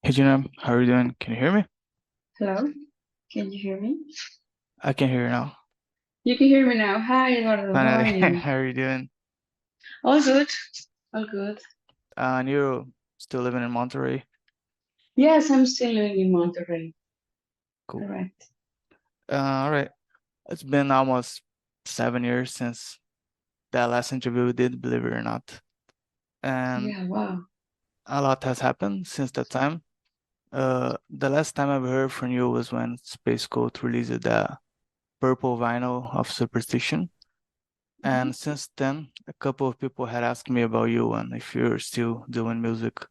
Hey Gina, how are you doing? Can you hear me? Hello, can you hear me? I can hear you now. You can hear me now. Hi, Eduardo. How are Finally, you? how are you doing? All good. All good. And you're still living in Monterrey? Yes, I'm still living in Monterrey. Cool. Correct. All right. It's been almost 7 years since that last interview we did, believe it or not. And Yeah, wow. a lot has happened since that time. The last time I've heard from you was when Spacegoat released the purple vinyl of Superstition. Mhm. And since then, a couple of people had asked me about you and if you're still doing music.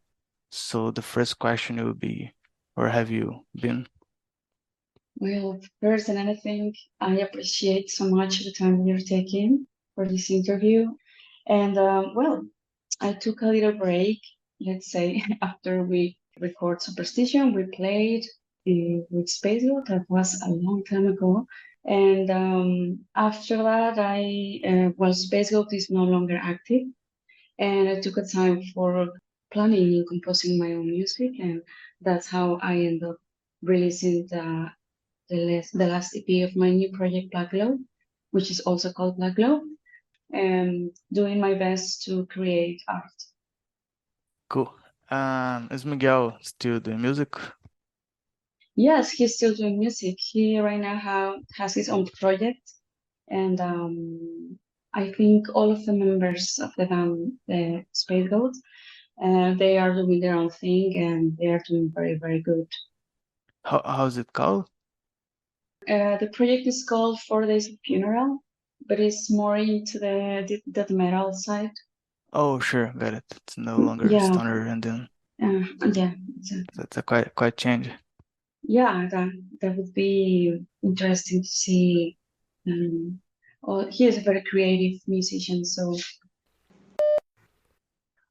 So the first question would be, where have you been? Well, first and anything, I appreciate so much the time you're taking for this interview. And well, I took a little break, let's say, after we record Superstition, we played with Spacegoat. That was a long time ago. And after that, well, Spacegoat is no longer active. And I took a time for planning and composing my own music. And that's how I ended up releasing the last EP of my new project, Black Glow, which is also called Black Glow, and doing my best to create art. Cool. Is Miguel still doing music? Yes, he's still doing music. He right now has his own project, and I think all of the members of the band, the Spacegoat, they are doing their own thing, and they are doing very, very good. How's it called? The project is called 4 Days of Funeral, but it's more into the death metal side. Oh, sure, got it. It's no longer Yeah, Stoner, and then yeah, that's a quite change. yeah. That would be interesting to see. He is a very creative musician, so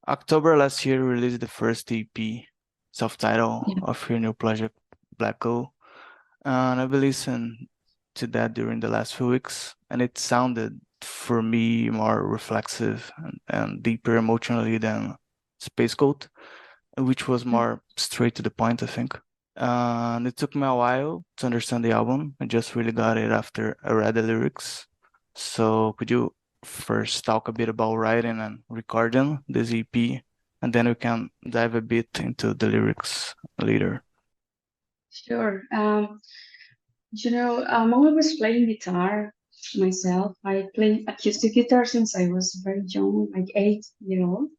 October last year, you released the first EP, self-title yeah. of your new project, Black Gold. And I've been listening to that during the last few weeks, and it sounded for me more reflexive and deeper emotionally than Spacegoat, which was more straight to the point, I think. And it took me a while to understand the album. I just really got it after I read the lyrics. So could you first talk a bit about writing and recording this EP, and then we can dive a bit into the lyrics later. Sure. I'm always playing guitar myself. I play acoustic guitar since I was very young, like 8 years old.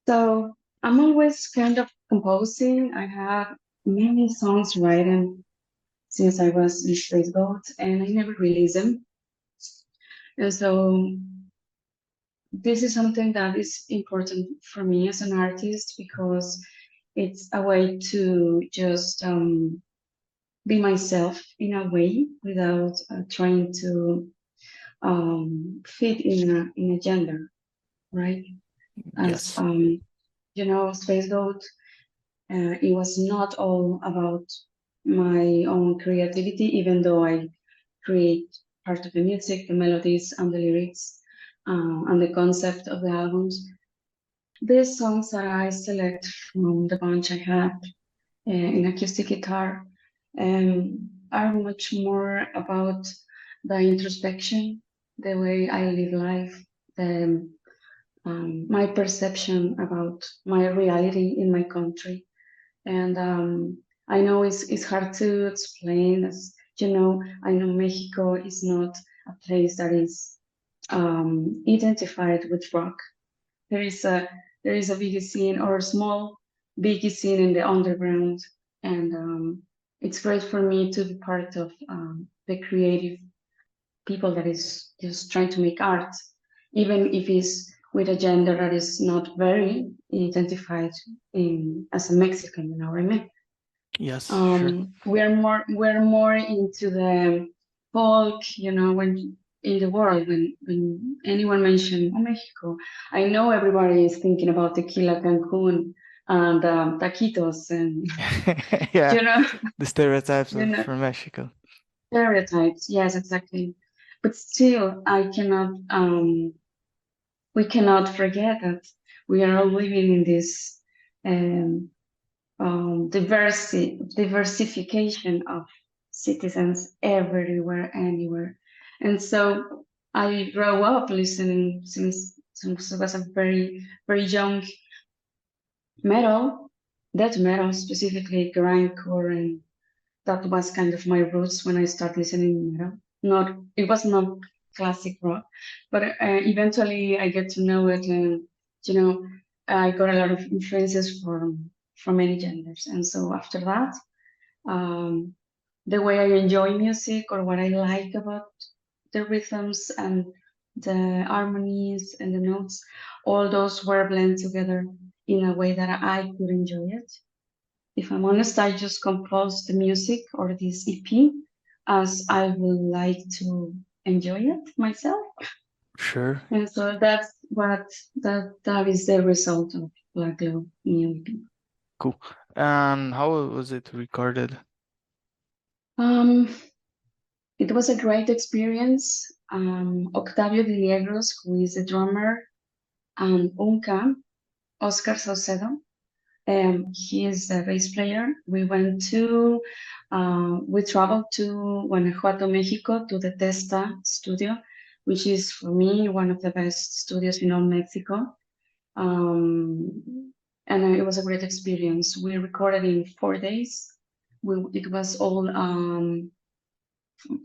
So I'm always kind of composing. I have many songs written since I was in Spacegoat, and I never release them. And so this is something that is important for me as an artist because it's a way to just be myself in a way without trying to fit in a gender, right? As Yes. Spacegoat, it was not all about my own creativity, even though I create part of the music, the melodies, and the lyrics, and the concept of the albums. These songs that I select from the bunch I have in acoustic guitar are much more about the introspection, the way I live life, my perception about my reality in my country. And I know it's hard to explain. As you know, I know Mexico is not a place that is identified with rock. There is a there is a big scene or a small big scene in the underground, and it's great for me to be part of the creative people that is just trying to make art, even if it's with a gender that is not very identified as a Mexican. You know what I mean? Yes, sure. We're more into the folk, when in the world when anyone mentioned Mexico, I know everybody is thinking about tequila, Cancun, and taquitos, and Yeah, you know, the stereotypes you of know, from Mexico. stereotypes. Yes, exactly. But still, I cannot. We cannot forget that we are all living in this um, diversification of citizens everywhere, anywhere. And so I grew up listening since I was a very young metal, death metal, specifically grindcore, and that was kind of my roots when I started listening metal. It was not classic rock, but eventually I get to know it, and you know, I got a lot of influences from many genders. And so after that, um, the way I enjoy music or what I like about the rhythms and the harmonies and the notes, all those were blended together in a way that I could enjoy it. If I'm honest, I just composed the music or this EP as I would like to enjoy it myself. Sure. And so that's what that is the result of Black Glow new EP. Cool. And how was it recorded? Um, it was a great experience. Octavio Villagros, who is the drummer, and Unca, Oscar Saucedo, he is the bass player. We traveled to Guanajuato, Mexico, to the Testa studio, which is for me one of the best studios in all Mexico. And it was a great experience. We recorded in 4 days. It was all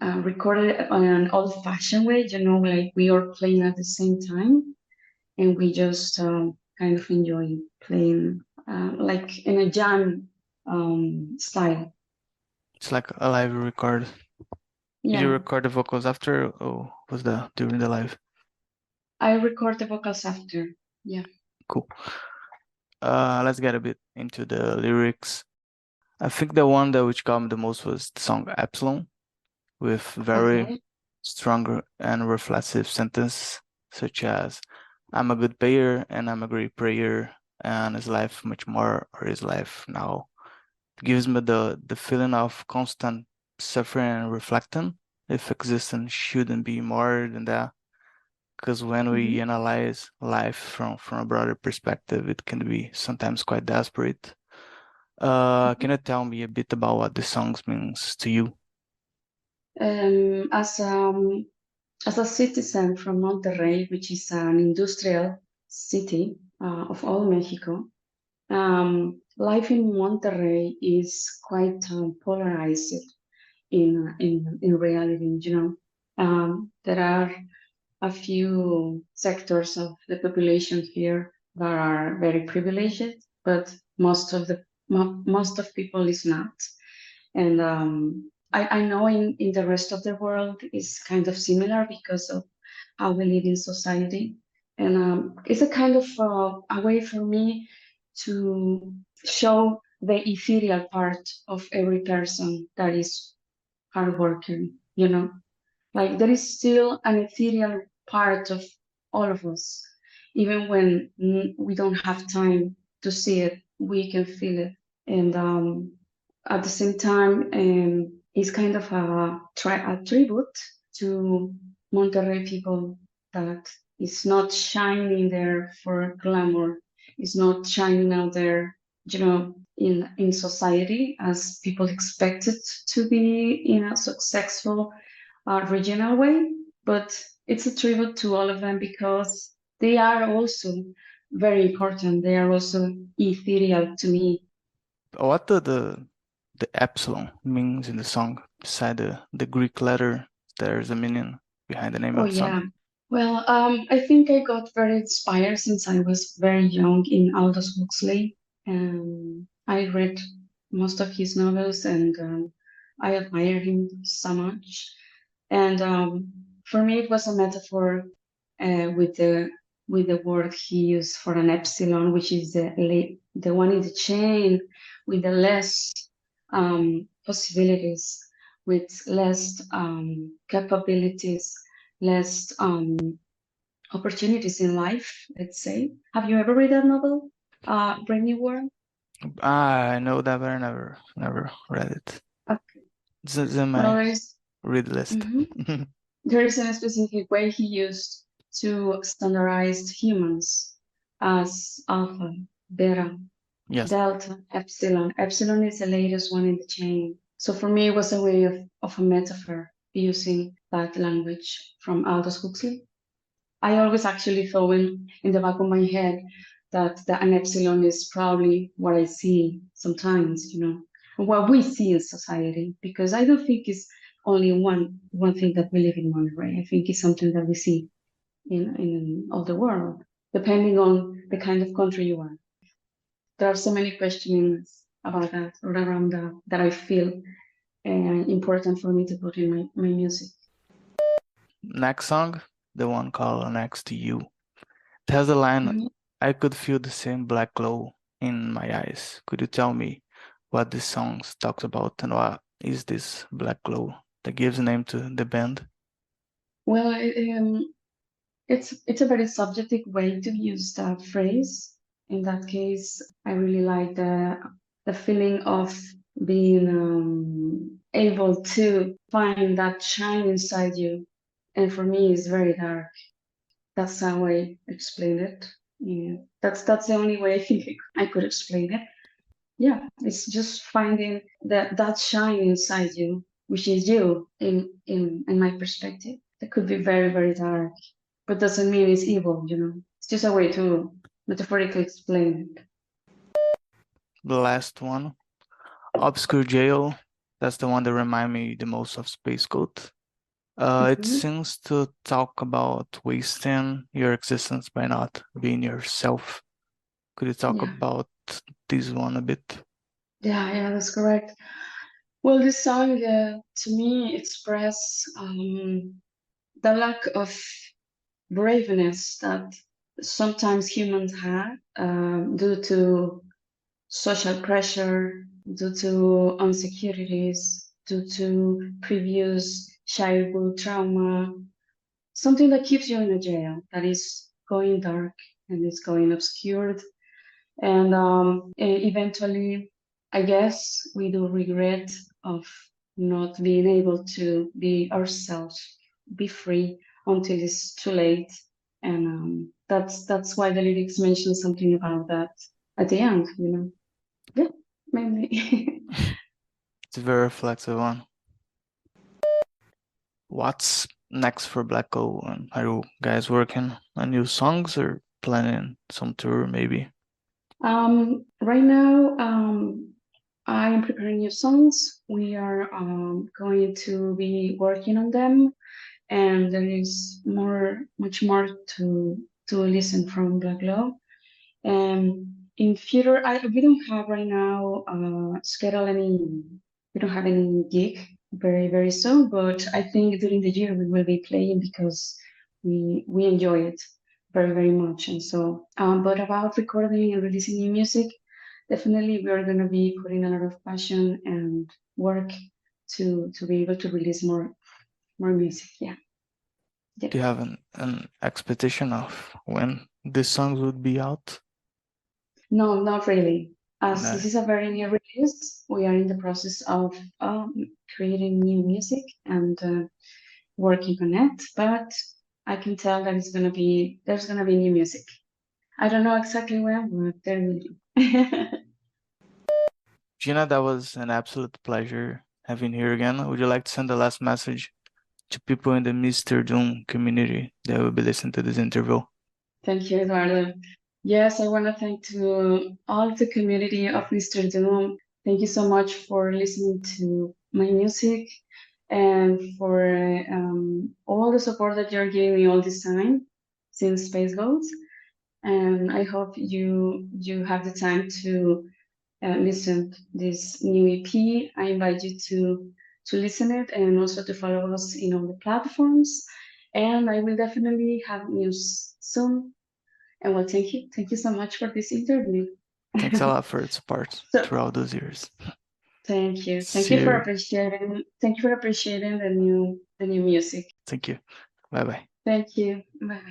recorded on an old-fashioned way, like we are playing at the same time, and we just kind of enjoy playing like in a jam style. It's like a live record. Did you Yeah, record the vocals after, or was that during the live? I record the vocals after. Yeah. Cool. Let's get a bit into the lyrics. I think the one that which got me the most was the song Epsilon, with very Okay. strong and reflexive sentences such as I'm a good payer and I'm a great prayer, and is life much more, or is life now? It gives me the feeling of constant suffering and reflecting if existence shouldn't be more than that. Because when we Mhm. analyze life from a broader perspective, it can be sometimes quite desperate. Can you tell me a bit about what the songs means to you? Um, as um, as a citizen from Monterrey, which is an industrial city of all Mexico, life in Monterrey is quite polarized in reality. There are a few sectors of the population here that are very privileged, but most of people is not. And I know in the rest of the world is kind of similar because of how we live in society. And it's a kind of a way for me to show the ethereal part of every person that is hardworking, like there is still an ethereal part of all of us. Even when we don't have time to see it, we can feel it. And at the same time, it's kind of a tribute to Monterrey people that is not shining there for glamour. It's not shining out there, in society as people expect it to be in a successful regional way, but it's a tribute to all of them because they are also very important. They are also ethereal to me. What the epsilon means in the song beside the Greek letter? There's a meaning behind the name Oh, Epsilon. yeah. Well, I think I got very inspired since I was very young in Aldous Huxley. I read most of his novels, and I admire him so much. And for me, it was a metaphor with the word he used for an epsilon, which is the one in the chain with the less possibilities, with less capabilities, less opportunities in life. Let's say. Have you ever read that novel, Brave New World? I know that, but I never read it. Okay. It's in Well, my read list. mhm. There is a specific way he used to standardize humans as alpha, beta, Yes. Delta, Epsilon. Epsilon is the latest one in the chain. So for me, it was a way of a metaphor using that language from Aldous Huxley. I always actually thought in the back of my head that an epsilon is probably what I see sometimes, what we see in society, because I don't think it's only one thing that we live in Monterrey. I think it's something that we see in all the world, depending on the kind of country you are. There are so many questionings about that or around that I feel important for me to put in my music. Next song, the one called Next to You. It has the line, Mhm. I could feel the same black glow in my eyes. Could you tell me what this song talks about and what is this black glow that gives name to the band? Well, it's a very subjective way to use that phrase. In that case, I really like the feeling of being able to find that shine inside you. And for me, it's very dark. That's how I explain it. Yeah, that's the only way I think I could explain it. Yeah, it's just finding that shine inside you, which is you in my perspective. That could be very, very dark, but doesn't mean it's evil. It's just a way to metaphorically explain it. The last one, Obscure Jail. That's the one that remind me the most of Spacegoat. It Mhm. seems to talk about wasting your existence by not being yourself. Could you talk Yeah, about this one a bit? yeah, that's correct. Well, this song to me express the lack of braveness that sometimes humans have due to social pressure, due to insecurities, due to previous childhood trauma, something that keeps you in a jail that is going dark and is going obscured. And eventually, I guess we do regret of not being able to be ourselves, be free until it's too late. And that's why the lyrics mention something about that at the end. Yeah, maybe. It's a very reflexive one. What's next for Black Hole? And are you guys working on new songs or planning some tour maybe? Right now, I am preparing new songs. We are going to be working on them, and there is much more to listen from Black Law. In future, we don't have right now schedule any. We don't have any gig very very soon, but I think during the year we will be playing because we enjoy it very very much. And so, but about recording and releasing new music, definitely we are going to be putting a lot of passion and work to be able to release more music. Yeah. Do Yep. you have an expectation of when these songs would be out? No, not really. As No. this is a very new release, we are in the process of creating new music and working on it. But I can tell that there's gonna be new music. I don't know exactly when, but there will be. Gina, that was an absolute pleasure having you here again. Would you like to send the last message to people in the Mr. Doom community that will be listening to this interview? Thank you, Eduardo. Yes, I want to thank to all the community of Mr. Doom. Thank you so much for listening to my music and for all the support that you're giving me all this time since Spacegoat. And I hope you have the time to listen this new EP. I invite you to listen it and also to follow us in all the platforms. And I will definitely have news soon. And well, thank you. Thank you so much for this interview. Thanks a lot for its support So throughout those years. thank you. Thank See you for you. appreciating the new music. Thank you. Bye bye. Thank you. Bye.